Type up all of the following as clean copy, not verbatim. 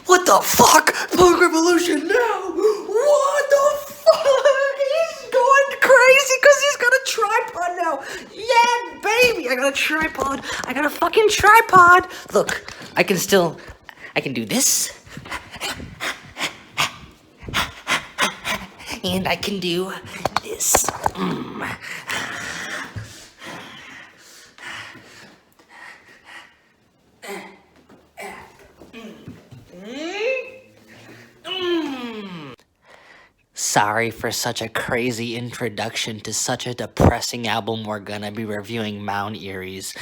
What the fuck? Punk Revolution now! What the fuck? He's going crazy because he's got a tripod now! Yeah, baby! I got a tripod! I got a fucking tripod! Look, I can do this. And I can do this. Sorry for such a crazy introduction to such a depressing album. We're gonna be reviewing Mount Eerie's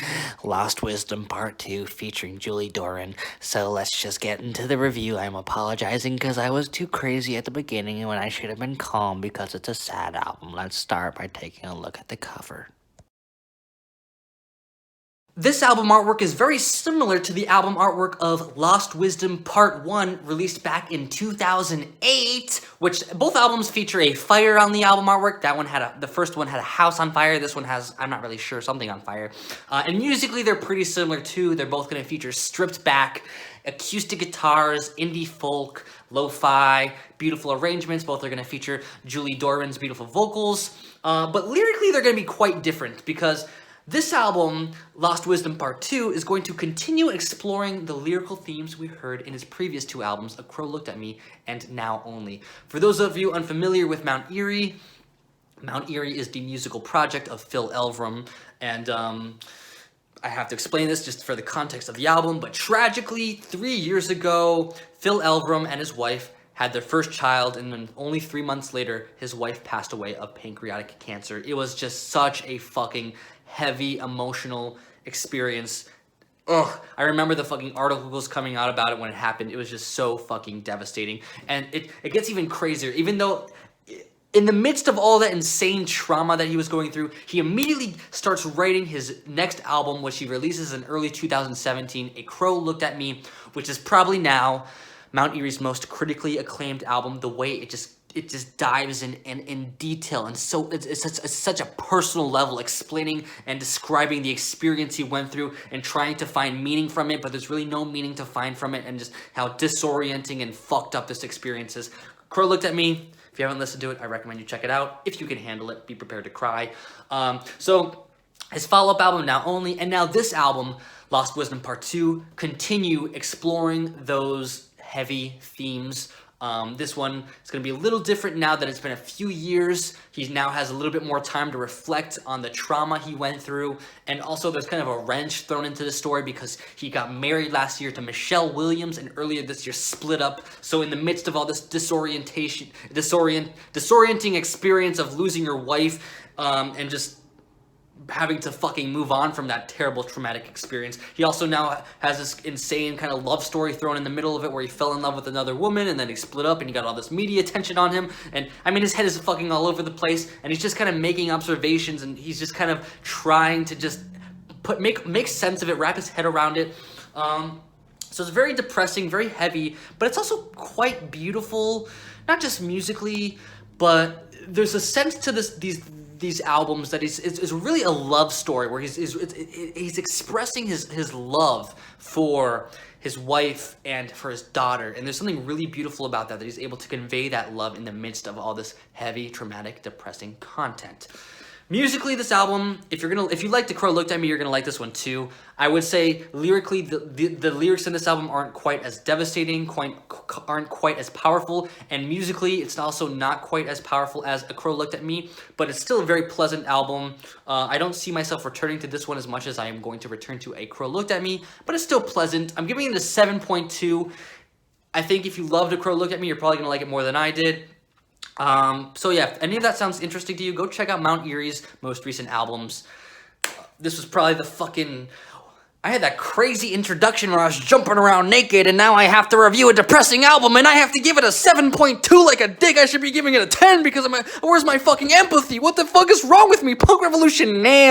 Lost Wisdom Part 2 featuring Julie Doiron. So let's just get into the review. I'm apologizing because I was too crazy at the beginning when I should have been calm because it's a sad album. Let's start by taking a look at the cover. This album artwork is very similar to the album artwork of Lost Wisdom Part 1, released back in 2008, which both albums feature a fire on the album artwork. That one the first one had a house on fire. This one has, I'm not really sure, something on fire. And musically, they're pretty similar too. They're both going to feature stripped back acoustic guitars, indie folk, lo-fi, beautiful arrangements. Both are going to feature Julie Doiron's beautiful vocals. But lyrically, they're going to be quite different because this album, Lost Wisdom Part 2, is going to continue exploring the lyrical themes we heard in his previous two albums, A Crow Looked at Me and Now Only. For those of you unfamiliar with Mount Eerie is the musical project of Phil Elverum, and I have to explain this just for the context of the album, but tragically, 3 years ago, Phil Elverum and his wife had their first child, and then only 3 months later, his wife passed away of pancreatic cancer. It was just such a fucking heavy, emotional experience. Ugh, I remember the fucking articles coming out about it when it happened. It was just so fucking devastating. And it gets even crazier. Even though in the midst of all that insane trauma that he was going through, he immediately starts writing his next album, which he releases in early 2017, A Crow Looked at Me, which is probably now Mount Eerie's most critically acclaimed album. The way it just dives in detail, and so it's such a personal level, explaining and describing the experience he went through and trying to find meaning from it, but there's really no meaning to find from it, and just how disorienting and fucked up this experience is. Crow Looked at Me. If you haven't listened to it, I recommend you check it out. If you can handle it, be prepared to cry. So his follow-up album, Now Only, and now this album, Lost Wisdom Part 2, continue exploring those heavy themes. This one is going to be a little different now that it's been a few years. He now has a little bit more time to reflect on the trauma he went through. And also there's kind of a wrench thrown into the story because he got married last year to Michelle Williams and earlier this year split up. So in the midst of all this disorienting experience of losing your wife, and just having to fucking move on from that terrible traumatic experience. He also now has this insane kind of love story thrown in the middle of it where he fell in love with another woman and then he split up and he got all this media attention on him. And I mean, his head is fucking all over the place and he's just kind of making observations and he's just kind of trying to just make sense of it, wrap his head around it. So it's very depressing, very heavy, but it's also quite beautiful, not just musically, but there's a sense to these albums that is really a love story where he's expressing his love for his wife and for his daughter, and there's something really beautiful about that he's able to convey that love in the midst of all this heavy, traumatic, depressing content. Musically, this album, if you like The Crow Looked at Me, you're gonna like this one too. I would say lyrically, the lyrics in this album aren't quite as devastating, aren't quite as powerful, and musically, it's also not quite as powerful as A Crow Looked at Me, but it's still a very pleasant album. I don't see myself returning to this one as much as I am going to return to A Crow Looked at Me, but it's still pleasant. I'm giving it a 7.2. I think if you loved A Crow Looked at Me, you're probably gonna like it more than I did. So yeah, if any of that sounds interesting to you, go check out Mount Eerie's most recent albums. This was probably I had that crazy introduction where I was jumping around naked, and now I have to review a depressing album, and I have to give it a 7.2 like a dick. I should be giving it a 10 because where's my fucking empathy? What the fuck is wrong with me? Punk Revolution nailed.